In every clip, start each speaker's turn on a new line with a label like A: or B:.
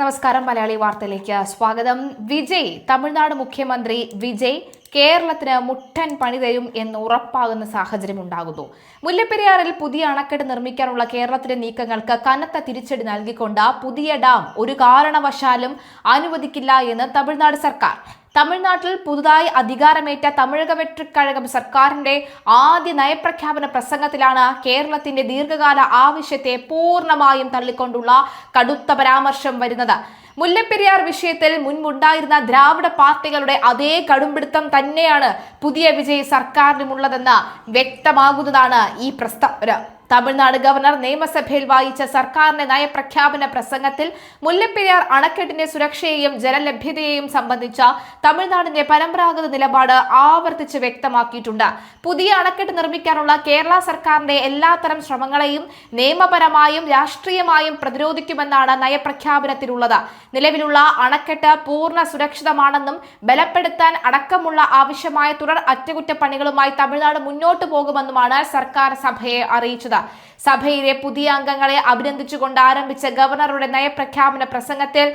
A: നമസ്കാരം. മലയാളി വാർത്തയിലേക്ക് സ്വാഗതം. തമിഴ്നാട് മുഖ്യമന്ത്രി വിജയ് കേരളത്തിന് മുട്ടൻ പണി തരും എന്ന് ഉറപ്പാകുന്ന സാഹചര്യം ഉണ്ടാകുന്നു. മുല്ലപ്പെരിയാറിൽ പുതിയ അണക്കെട്ട് നിർമ്മിക്കാനുള്ള കേരളത്തിന്റെ നീക്കങ്ങൾക്ക് കനത്ത തിരിച്ചടി നൽകിക്കൊണ്ട് പുതിയ ഡാം ഒരു കാരണവശാലും അനുവദിക്കില്ല എന്ന് തമിഴ്നാട് സർക്കാർ. തമിഴ്നാട്ടിൽ പുതുതായി അധികാരമേറ്റ തമിഴക വെട്രിക്കഴകം സർക്കാരിന്റെ ആദ്യ നയപ്രഖ്യാപന പ്രസംഗത്തിലാണ് കേരളത്തിന്റെ ദീർഘകാല ആവശ്യത്തെ പൂർണ്ണമായും തള്ളിക്കൊണ്ടുള്ള കടുത്ത പരാമർശം വരുന്നത്. മുല്ലപ്പെരിയാർ വിഷയത്തിൽ മുൻപുണ്ടായിരുന്ന ദ്രാവിഡ പാർട്ടികളുടെ അതേ കടുംപിടുത്തം തന്നെയാണ് പുതിയ വിജയ് സർക്കാരിനുമുള്ളതെന്ന് വ്യക്തമാകുന്നതാണ് ഈ പ്രസ്താവന. തമിഴ്നാട് ഗവർണർ നിയമസഭയിൽ വായിച്ച സർക്കാരിന്റെ നയപ്രഖ്യാപന പ്രസംഗത്തിൽ മുല്ലപ്പെരിയാർ അണക്കെട്ടിന്റെ സുരക്ഷയെയും ജലലഭ്യതയെയും സംബന്ധിച്ച തമിഴ്നാടിന്റെ പരമ്പരാഗത നിലപാട് ആവർത്തിച്ച് വ്യക്തമാക്കിയിട്ടുണ്ട്. പുതിയ അണക്കെട്ട് നിർമ്മിക്കാനുള്ള കേരള സർക്കാരിന്റെ എല്ലാത്തരം ശ്രമങ്ങളെയും നിയമപരമായും രാഷ്ട്രീയമായും പ്രതിരോധിക്കുമെന്നാണ് നയപ്രഖ്യാപനത്തിലുള്ളത്. നിലവിലുള്ള അണക്കെട്ട് പൂർണ്ണ സുരക്ഷിതമാണെന്നും ബലപ്പെടുത്താൻ അടക്കമുള്ള ആവശ്യമായ തുടർ അറ്റകുറ്റപ്പണികളുമായി തമിഴ്നാട് മുന്നോട്ടു പോകുമെന്നുമാണ് സർക്കാർ സഭയെ അറിയിച്ചത്. സഭയിലെ പുതിയ അംഗങ്ങളെ അഭിനന്ദിച്ചുകൊണ്ട് ആരംഭിച്ച ഗവർണറുടെ നയപ്രഖ്യാപന പ്രസംഗത്തിൽ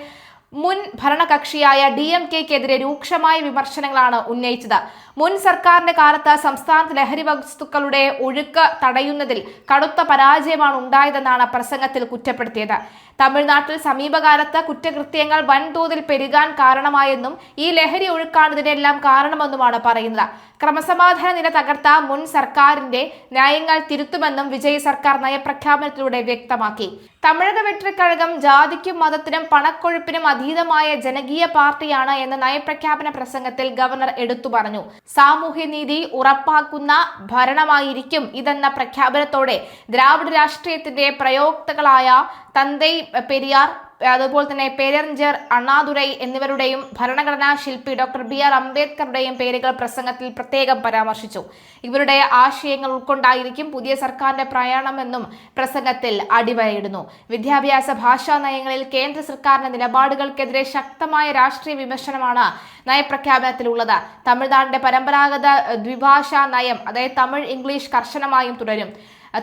A: മുൻ ഭരണകക്ഷിയായ DMK-ക്കെതിരെ രൂക്ഷമായ വിമർശനങ്ങളാണ് ഉന്നയിച്ചത്. മുൻ സർക്കാരിന്റെ കാലത്ത് സംസ്ഥാനത്ത് ലഹരി വസ്തുക്കളുടെ ഒഴുക്ക് തടയുന്നതിൽ കടുത്ത പരാജയമാണ് ഉണ്ടായതെന്നാണ് പ്രസംഗത്തിൽ കുറ്റപ്പെടുത്തിയത്. തമിഴ്നാട്ടിൽ സമീപകാലത്ത് കുറ്റകൃത്യങ്ങൾ വൻതോതിൽ പെരുകാൻ കാരണമായെന്നും ഈ ലഹരി ഒഴുക്കാണ് ഇതിനെല്ലാം കാരണമെന്നുമാണ് പറയുന്നത്. ക്രമസമാധാന നില തകർത്ത മുൻ സർക്കാരിന്റെ നയങ്ങൾ തിരുത്തുമെന്നും വിജയ് സർക്കാർ നയപ്രഖ്യാപനത്തിലൂടെ വ്യക്തമാക്കി. തമിഴക വെട്രിക്കഴകം ജാതിക്കും മതത്തിനും പണക്കൊഴുപ്പിനും അതീതമായ ജനകീയ പാർട്ടിയാണ് എന്ന് നയപ്രഖ്യാപന പ്രസംഗത്തിൽ ഗവർണർ എടുത്തു പറഞ്ഞു. സാമൂഹ്യനീതി ഉറപ്പാക്കുന്ന ഭരണമായിരിക്കും ഇതെന്ന പ്രഖ്യാപനത്തോടെ ദ്രാവിഡ രാഷ്ട്രീയത്തിന്റെ പ്രയോക്താക്കളായ തന്തൈ പെരിയാർ, അതുപോലെ തന്നെ പേരറിஞർ അണ്ണാദുരൈ എന്നിവരുടെയും ഭരണഘടനാ ശില്പി ഡോക്ടർ BR അംബേദ്കറുടെയും പേരുകൾ പ്രസംഗത്തിൽ പ്രത്യേകം പരാമർശിച്ചു. ഇവരുടെ ആശയങ്ങൾ ഉൾക്കൊണ്ടായിരിക്കും പുതിയ സർക്കാരിന്റെ പ്രയാണമെന്നും പ്രസംഗത്തിൽ അടിവരയിടുന്നു. വിദ്യാഭ്യാസ ഭാഷാ നയങ്ങളിൽ കേന്ദ്ര സർക്കാരിന്റെ നിലപാടുകൾക്കെതിരെ ശക്തമായ രാഷ്ട്രീയ വിമർശനമാണ് നയപ്രഖ്യാപനത്തിലുള്ളത്. തമിഴ്നാടിന്റെ പരമ്പരാഗത ദ്വിഭാഷാ നയം, അതായത് തമിഴ് ഇംഗ്ലീഷ് കർശനമായും തുടരും.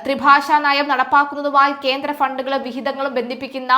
A: ത്രിഭാഷാ നയം നടപ്പാക്കുന്നതുമായി കേന്ദ്ര ഫണ്ടുകളും വിഹിതങ്ങളും ബന്ധിപ്പിക്കുന്ന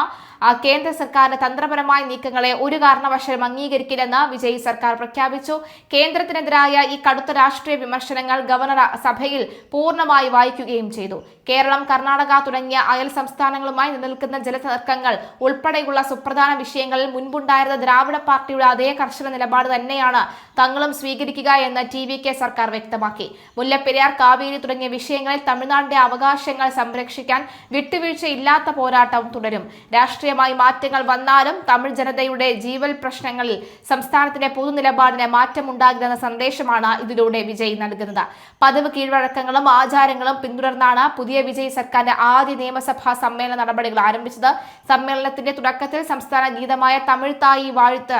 A: കേന്ദ്ര സർക്കാരിന്റെ തന്ത്രപരമായ നീക്കങ്ങളെ ഒരു കാരണവശാലും അംഗീകരിക്കില്ലെന്ന് വിജയ് സർക്കാർ പ്രഖ്യാപിച്ചു. കേന്ദ്രത്തിനെതിരായ ഈ കടുത്ത രാഷ്ട്രീയ വിമർശനങ്ങൾ ഗവർണർ സഭയിൽ പൂർണ്ണമായി വായിക്കുകയും ചെയ്തു. കേരളം, കർണാടക തുടങ്ങിയ അയൽ സംസ്ഥാനങ്ങളുമായി നിലനിൽക്കുന്ന ജലതർക്കങ്ങൾ ഉൾപ്പെടെയുള്ള സുപ്രധാന വിഷയങ്ങളിൽ മുൻപുണ്ടായിരുന്ന ദ്രാവിഡ പാർട്ടിയുടെ അതേ കർശന നിലപാട് തന്നെയാണ് തങ്ങളും സ്വീകരിക്കുക എന്ന് TVK സർക്കാർ വ്യക്തമാക്കി. മുല്ലപ്പെരിയാർ, കാവേരി തുടങ്ങിയ വിഷയങ്ങളിൽ തമിഴ്നാടിന്റെ അവകാശങ്ങൾ സംരക്ഷിക്കാൻ വിട്ടുവീഴ്ചയില്ലാത്ത പോരാട്ടം തുടരും. രാഷ്ട്രീയമായി മാറ്റങ്ങൾ വന്നാലും തമിഴ് ജനതയുടെ ജീവൽ പ്രശ്നങ്ങളിൽ സംസ്ഥാനത്തിന്റെ പൊതുനിലപാടിന് മാറ്റമുണ്ടാകില്ലെന്ന സന്ദേശമാണ് ഇതിലൂടെ വിജയ് നൽകുന്നത്. പതിവ് കീഴ്വഴക്കങ്ങളും ആചാരങ്ങളും പിന്തുടർന്നാണ് പുതിയ വിജയ് സർക്കാരിന്റെ ആദ്യ നിയമസഭാ സമ്മേളന നടപടികൾ ആരംഭിച്ചത്. സമ്മേളനത്തിന്റെ തുടക്കത്തിൽ സംസ്ഥാന ഗീതമായ തമിഴ് തായി വാഴ്ത്ത്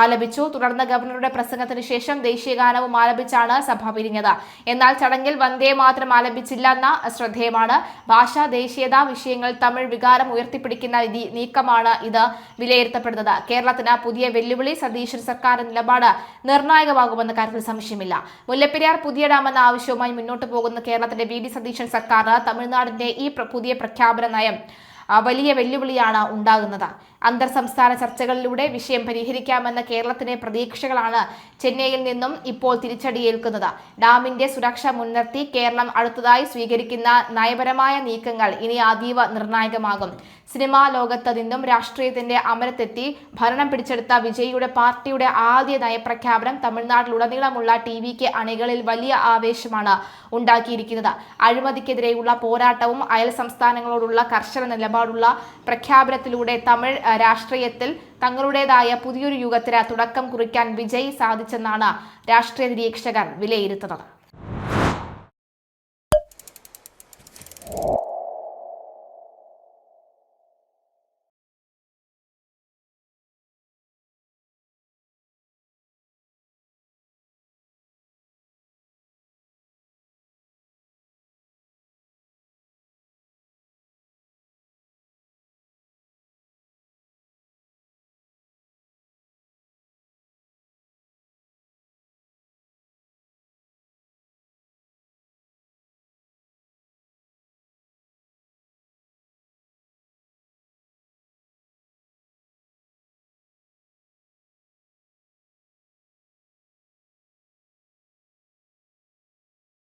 A: ആലപിച്ചു. തുടർന്ന് ഗവർണറുടെ പ്രസംഗത്തിന് ശേഷം ദേശീയഗാനവും ആലപിച്ചാണ് സഭ പിരിഞ്ഞത്. എന്നാൽ ചടങ്ങിൽ വന്ദേ മാതരം ആലപിച്ചില്ലെന്ന ശ്രദ്ധേയമാണ്. ഭാഷാ ദേശീയത വിഷയങ്ങളിൽ തമിഴ് വികാരം ഉയർത്തിപ്പിടിക്കുന്ന നീക്കമാണ് ഇത് വിലയിരുത്തപ്പെടുന്നത്. കേരളത്തിന് പുതിയ വെല്ലുവിളി. സതീശൻ സർക്കാരിന്റെ നിലപാട് നിർണായകമാകുമെന്ന കാര്യത്തിൽ സംശയമില്ല. മുല്ലപ്പെരിയാർ പുതിയ ഡാം എന്ന ആവശ്യവുമായി മുന്നോട്ട് പോകുന്ന കേരളത്തിന്റെ VD സതീശൻ സർക്കാർ തമിഴ്നാടിന്റെ ഈ പുതിയ പ്രഖ്യാപന നയം വലിയ വെല്ലുവിളിയാണ് ഉണ്ടാകുന്നത്. അന്തർ സംസ്ഥാന ചർച്ചകളിലൂടെ വിഷയം പരിഹരിക്കാമെന്ന കേരളത്തിന്റെ പ്രതീക്ഷകളാണ് ചെന്നൈയിൽ നിന്നും ഇപ്പോൾ തിരിച്ചടിയേൽക്കുന്നത്. ഡാമിന്റെ സുരക്ഷ മുൻനിർത്തി കേരളം അടുത്തതായി സ്വീകരിക്കുന്ന നയപരമായ നീക്കങ്ങൾ ഇനി അതീവ നിർണായകമാകും. സിനിമാ ലോകത്ത് നിന്നും രാഷ്ട്രീയത്തിന്റെ അമരത്തെത്തി ഭരണം പിടിച്ചെടുത്ത വിജയിയുടെ പാർട്ടിയുടെ ആദ്യ നയപ്രഖ്യാപനം തമിഴ്നാട്ടിലുടനീളമുള്ള TVK അണികളിൽ വലിയ ആവേശമാണ് ഉണ്ടാക്കിയിരിക്കുന്നത്. അഴിമതിക്കെതിരെയുള്ള പോരാട്ടവും അയൽ സംസ്ഥാനങ്ങളോടുള്ള കർശന നിലപാടുള്ള പ്രഖ്യാപനത്തിലൂടെ തമിഴ് രാഷ്ട്രീയത്തിൽ തങ്ങളുടേതായ പുതിയൊരു യുഗത്തിന് തുടക്കം കുറിക്കാൻ വിജയ് സാധിച്ചെന്നാണ് രാഷ്ട്രീയ നിരീക്ഷകർ വിലയിരുത്തുന്നത്.